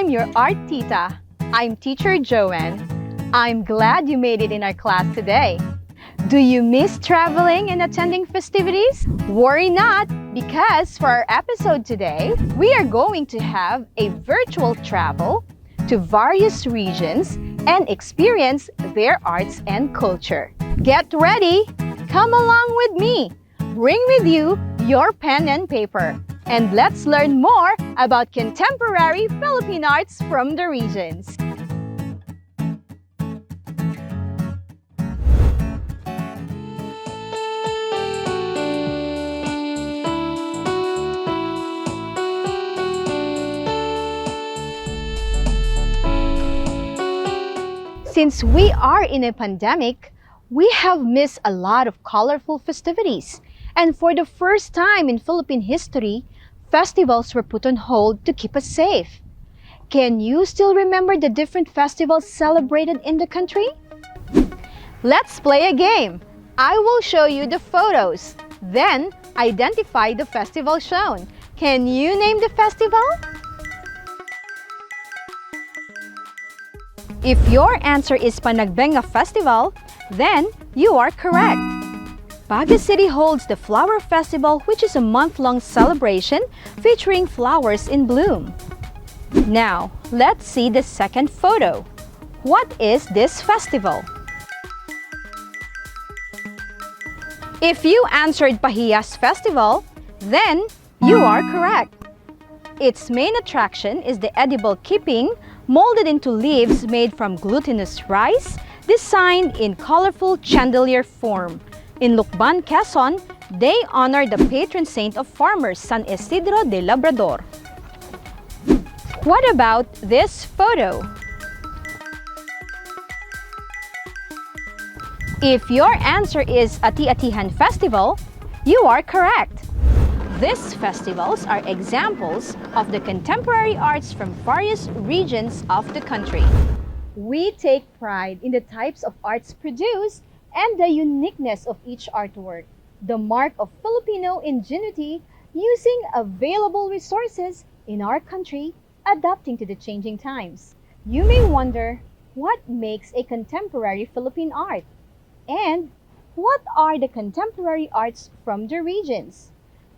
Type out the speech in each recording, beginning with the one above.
I'm your art tita. I'm teacher Joanne. I'm glad you made it in our class today. Do you miss traveling and attending festivities? Worry not, because for our episode today, we are going to have a virtual travel to various regions and experience their arts and culture. Get ready! Come along with me! Bring with you your pen and paper, and let's learn more about contemporary Philippine arts from the regions. Since we are in a pandemic, we have missed a lot of colorful festivities. And for the first time in Philippine history, festivals were put on hold to keep us safe. Can you still remember the different festivals celebrated in the country? Let's play a game. I will show you the photos. Then, identify the festival shown. Can you name the festival? If your answer is Panagbenga Festival, then you are correct. Baguio City holds the Flower Festival, which is a month-long celebration featuring flowers in bloom. Now, let's see the second photo. What is this festival? If you answered Pahias Festival, then you are correct. Its main attraction is the edible kiping, molded into leaves made from glutinous rice, designed in colorful chandelier form. In Lucban, Quezon, they honor the patron saint of farmers, San Isidro de Labrador. What about this photo? If your answer is Ati-Atihan Festival, you are correct. These festivals are examples of the contemporary arts from various regions of the country. We take pride in the types of arts produced and the uniqueness of each artwork, the mark of Filipino ingenuity using available resources in our country, adapting to the changing times. You may wonder, what makes a contemporary Philippine art? And what are the contemporary arts from the regions?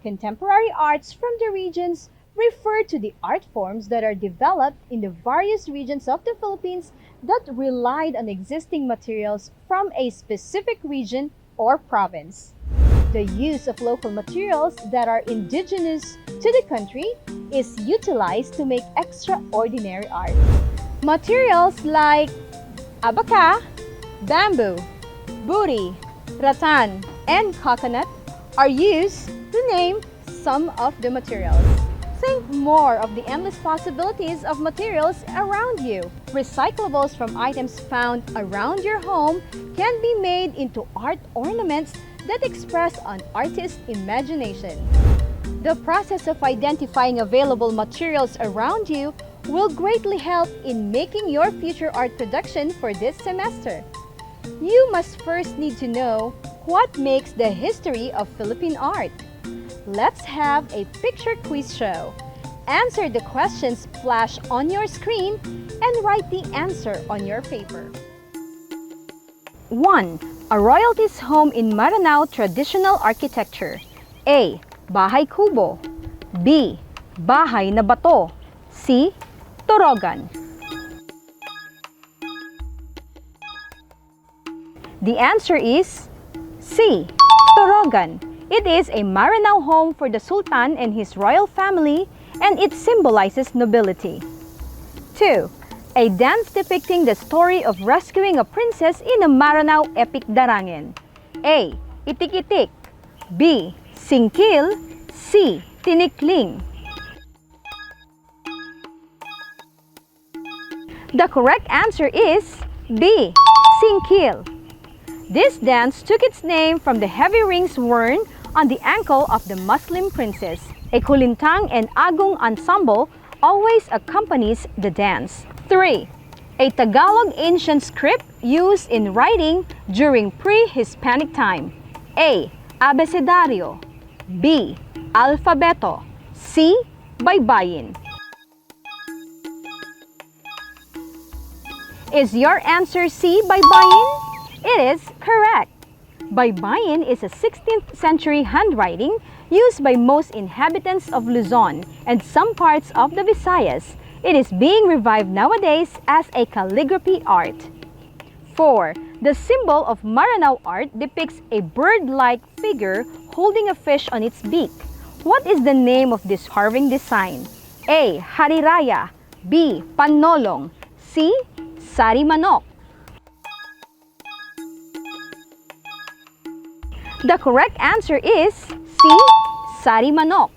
Contemporary arts from the regions refer to the art forms that are developed in the various regions of the Philippines that relied on existing materials from a specific region or province. The use of local materials that are indigenous to the country is utilized to make extraordinary art. Materials like abaca, bamboo, buri, rattan, and coconut are used to name some of the materials. Think more of the endless possibilities of materials around you. Recyclables from items found around your home can be made into art ornaments that express an artist's imagination. The process of identifying available materials around you will greatly help in making your future art production for this semester. You must first need to know what makes the history of Philippine art. Let's have a picture quiz show. Answer the questions flashed on your screen and write the answer on your paper. 1. A royalty's home in Maranao traditional architecture. A. Bahay kubo. B. Bahay na bato. C. Torogan. The answer is C. Torogan. It is a Maranao home for the Sultan and his royal family, and it symbolizes nobility. 2. A dance depicting the story of rescuing a princess in a Maranao epic darangin. A. Itik-itik. B. Singkil. C. Tinikling. The correct answer is B. Singkil. This dance took its name from the heavy rings worn on the ankle of the Muslim princess. A kulintang and agong ensemble always accompanies the dance. 3. A Tagalog ancient script used in writing during pre-Hispanic time. A. Abecedario. B. Alfabeto. C. Baybayin. Is your answer C, baybayin? It is correct. Baybayin is a 16th century handwriting used by most inhabitants of Luzon and some parts of the Visayas. It is being revived nowadays as a calligraphy art. 4. The symbol of Maranao art depicts a bird-like figure holding a fish on its beak. What is the name of this carving design? A. Hariraya. B. Panolong. C. Sari Manok. The correct answer is C. Sari Manok.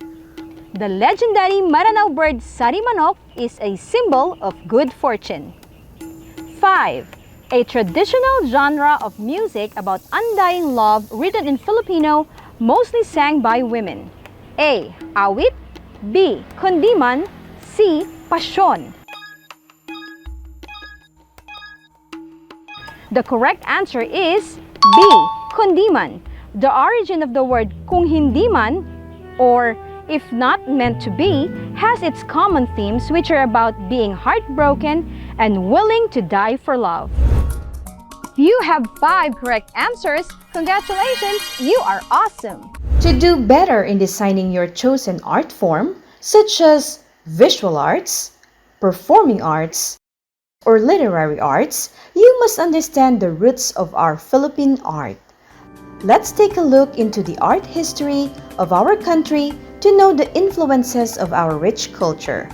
The legendary Maranao bird Sari Manok is a symbol of good fortune. 5. A traditional genre of music about undying love written in Filipino, mostly sang by women. A. Awit. B. Kundiman. C. Pasyon. The correct answer is B. Kundiman. The origin of the word kung hindi man, or if not meant to be, has its common themes which are about being heartbroken and willing to die for love. You have 5 correct answers. Congratulations, you are awesome! To do better in designing your chosen art form, such as visual arts, performing arts, or literary arts, you must understand the roots of our Philippine art. Let's take a look into the art history of our country to know the influences of our rich culture.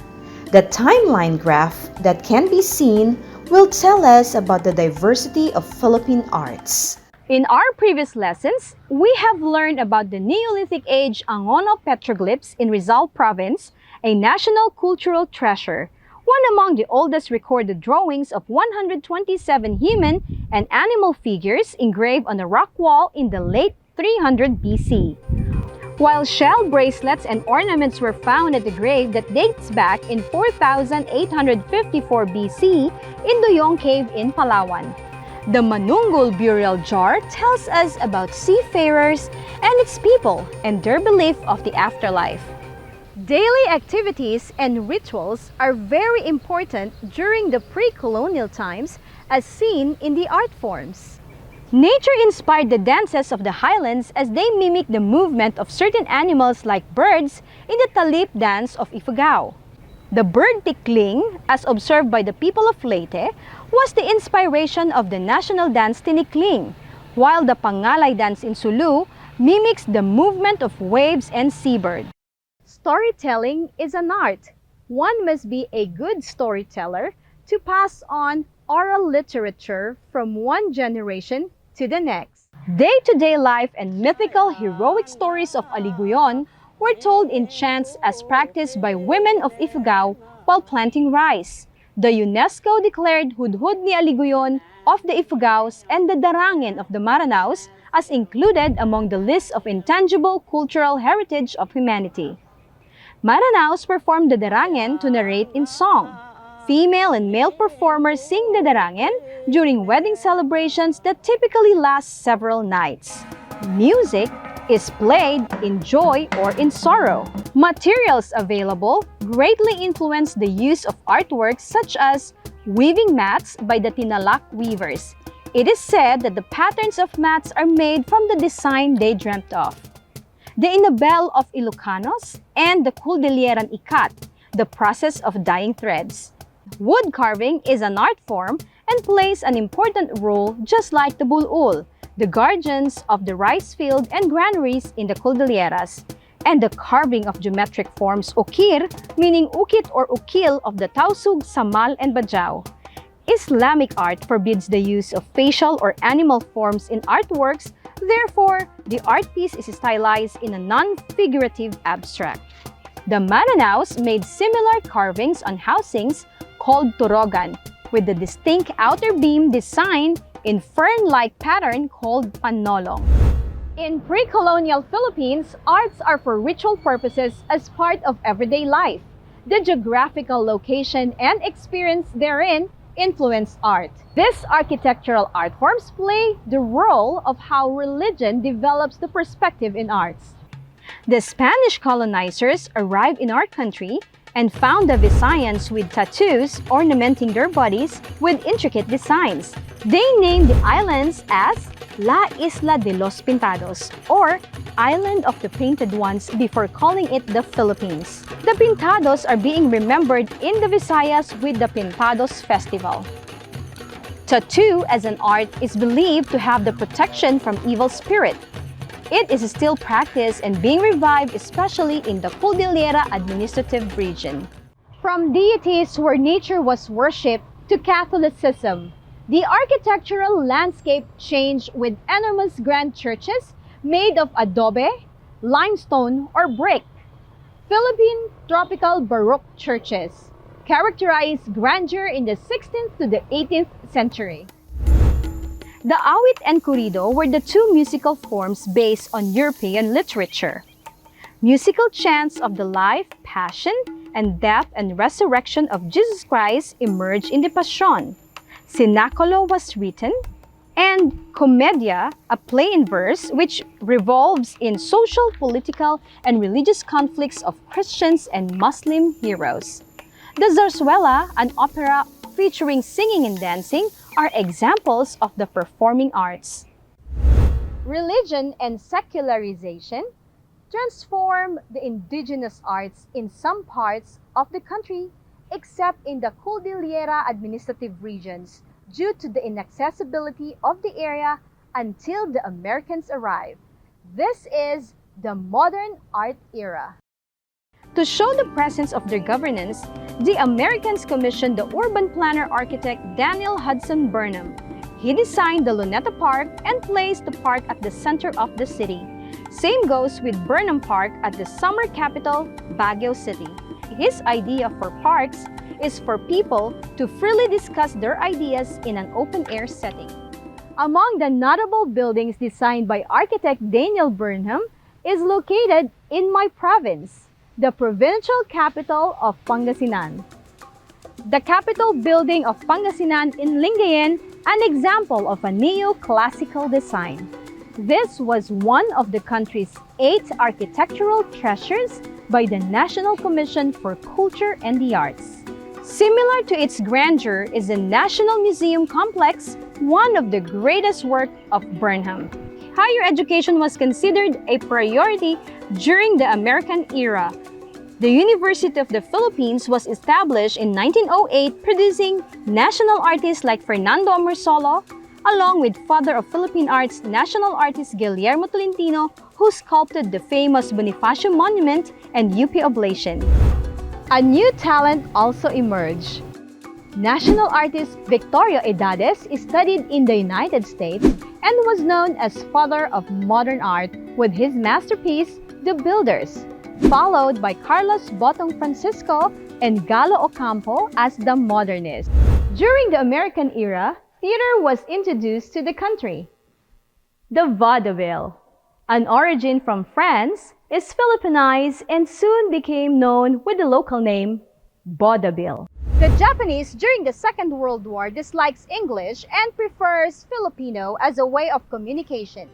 The timeline graph that can be seen will tell us about the diversity of Philippine arts. In our previous lessons, we have learned about the Neolithic Age Angono petroglyphs in Rizal Province, a national cultural treasure. One among the oldest recorded drawings of 127 human and animal figures engraved on a rock wall in the late 300 BC. While shell bracelets and ornaments were found at the grave that dates back in 4854 BC in Doyong Cave in Palawan. The Manungul burial jar tells us about seafarers and its people and their belief of the afterlife. Daily activities and rituals are very important during the pre-colonial times as seen in the art forms. Nature inspired the dances of the highlands as they mimic the movement of certain animals like birds in the talip dance of Ifugao. The bird tikling, as observed by the people of Leyte, was the inspiration of the national dance tinikling, while the Pangalay dance in Sulu mimics the movement of waves and seabird. Storytelling is an art. One must be a good storyteller to pass on oral literature from one generation to the next. Day-to-day life and mythical heroic stories of Aliguyon were told in chants as practiced by women of Ifugao while planting rice. The UNESCO declared Hudhud ni Aliguyon of the Ifugaos and the Darangen of the Maranaos as included among the list of intangible cultural heritage of humanity. Maranaos perform the Darangen to narrate in song. Female and male performers sing the Darangen during wedding celebrations that typically last several nights. Music is played in joy or in sorrow. Materials available greatly influence the use of artworks such as weaving mats by the Tinalak weavers. It is said that the patterns of mats are made from the design they dreamt of. The inabel of Ilocanos and the Cordilleran Ikat, the process of dyeing threads. Wood carving is an art form and plays an important role just like the bulul, the guardians of the rice field and granaries in the Cordilleras, and the carving of geometric forms ukir, meaning ukit or ukil of the Tausug, Samal, and Bajau. Islamic art forbids the use of facial or animal forms in artworks. Therefore, the art piece is stylized in a non-figurative abstract. The Maranaos made similar carvings on housings called turogan, with the distinct outer beam design in fern-like pattern called panolong. In pre-colonial Philippines, arts are for ritual purposes as part of everyday life. The geographical location and experience therein influence art. These architectural art forms play the role of how religion develops the perspective in arts. The Spanish colonizers arrived in our country and found the Visayans with tattoos ornamenting their bodies with intricate designs. They named the islands as La Isla de los Pintados, or Island of the Painted Ones, before calling it the Philippines. The Pintados are being remembered in the Visayas with the Pintados Festival. Tattoo as an art is believed to have the protection from evil spirit. It is still practiced and being revived, especially in the Cordillera Administrative Region. From deities where nature was worshipped to Catholicism, the architectural landscape changed with enormous grand churches made of adobe, limestone, or brick. Philippine tropical Baroque churches characterized grandeur in the 16th to the 18th century. The awit and corrido were the two musical forms based on European literature. Musical chants of the life, passion, and death and resurrection of Jesus Christ emerged in the Passion. Cenaculo was written, and Comedia, a play in verse which revolves in social, political, and religious conflicts of Christians and Muslim heroes. The Zarzuela, an opera featuring singing and dancing, are examples of the performing arts. Religion and secularization transformed the indigenous arts in some parts of the country, except in the Cordillera Administrative Regions, due to the inaccessibility of the area until the Americans arrived. This is the modern art era. To show the presence of their governance, the Americans commissioned the urban planner architect Daniel Hudson Burnham. He designed the Luneta Park and placed the park at the center of the city. Same goes with Burnham Park at the summer capital, Baguio City. His idea for parks is for people to freely discuss their ideas in an open-air setting. Among the notable buildings designed by architect Daniel Burnham is located in my province, the provincial capital of Pangasinan. The Capitol building of Pangasinan in Lingayen, an example of a neo-classical design. This was one of the country's 8 architectural treasures by the National Commission for Culture and the Arts. Similar to its grandeur is the National Museum Complex, one of the greatest work of Burnham. Higher education was considered a priority during the American era. The University of the Philippines was established in 1908, producing national artists like Fernando Amorsolo, along with father of Philippine arts, national artist Guillermo Tolentino, who sculpted the famous Bonifacio Monument and UP Oblation. A new talent also emerged. National artist Victorio Edades studied in the United States and was known as father of modern art with his masterpiece, The Builders, followed by Carlos Botong Francisco and Galo Ocampo as the modernists. During the American era, theater was introduced to the country. The vaudeville, an origin from France, is Philippinized and soon became known with the local name vaudeville. The Japanese during the Second World War dislikes English and prefers Filipino as a way of communication.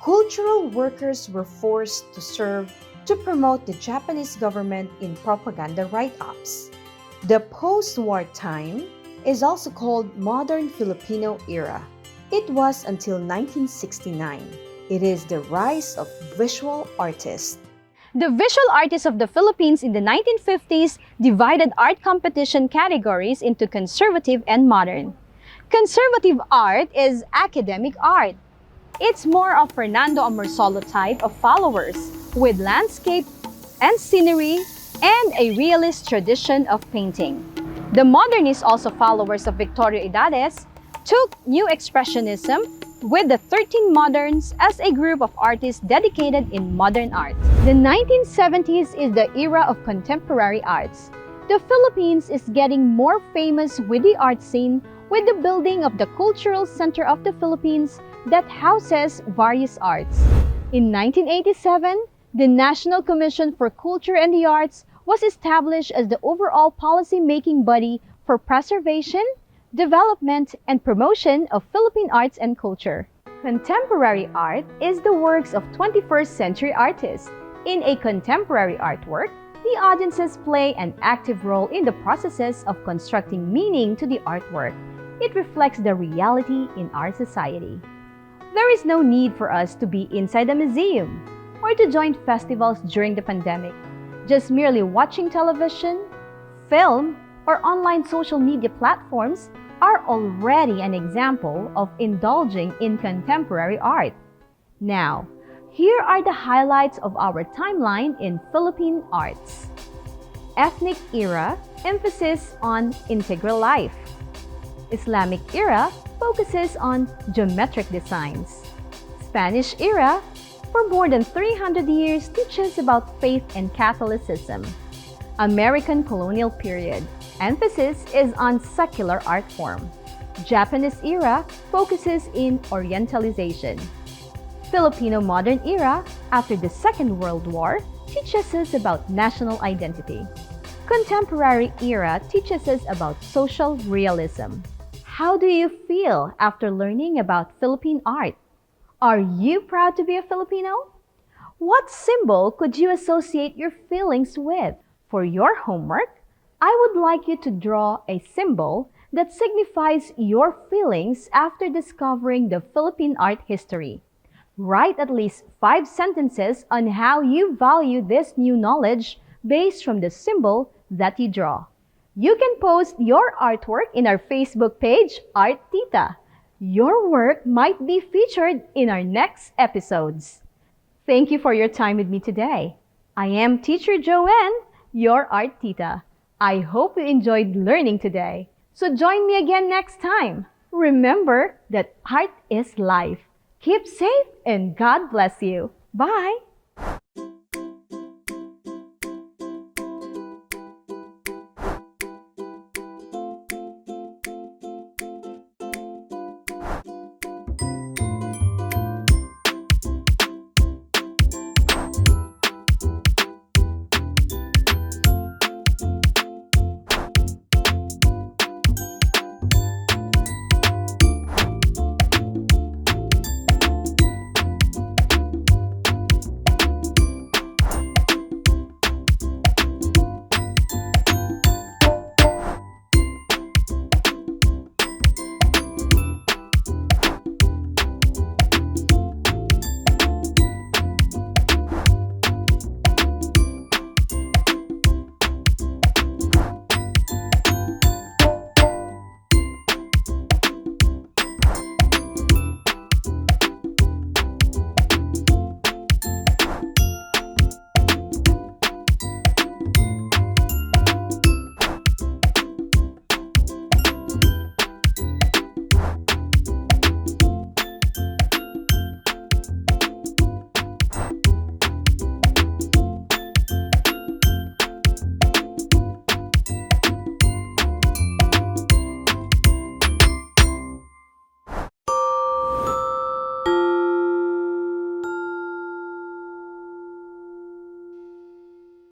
Cultural workers were forced to serve to promote the Japanese government in propaganda write-ups. The post-war time is also called Modern Filipino Era. It was until 1969. It is the rise of visual artists. The visual artists of the Philippines in the 1950s divided art competition categories into conservative and modern. Conservative art is academic art. It's more of Fernando Amorsolo type of followers, with landscape and scenery and a realist tradition of painting. The modernists, also followers of Victorio Edades, took New Expressionism with the 13 Moderns as a group of artists dedicated in modern art. The 1970s is the era of contemporary arts. The Philippines is getting more famous with the art scene with the building of the Cultural Center of the Philippines that houses various arts. In 1987, the National Commission for Culture and the Arts was established as the overall policy-making body for preservation, development, and promotion of Philippine arts and culture. Contemporary art is the works of 21st century artists. In a contemporary artwork, The audiences play an active role in the processes of constructing meaning to the artwork. It reflects the reality in our society. There is no need for us to be inside a museum or to join festivals during the pandemic. Just merely watching television, film, or online social media platforms are already an example of indulging in contemporary art. Now, here are the highlights of our timeline in Philippine arts. Ethnic era, emphasis on integral life. Islamic era focuses on geometric designs. Spanish era, for more than 300 years, teaches about faith and Catholicism. American colonial period, emphasis is on secular art form. Japanese era focuses in Orientalization. Filipino modern era, after the Second World War, teaches us about national identity. Contemporary era teaches us about social realism. How do you feel after learning about Philippine art? Are you proud to be a Filipino? What symbol could you associate your feelings with? For your homework, I would like you to draw a symbol that signifies your feelings after discovering the Philippine art history. Write at least 5 sentences on how you value this new knowledge based from the symbol that you draw. You can post your artwork in our Facebook page, Art Tita. Your work might be featured in our next episodes. Thank you for your time with me today. I am Teacher Joanne, your Art Tita. I hope you enjoyed learning today. So join me again next time. Remember that art is life. Keep safe and God bless you. Bye!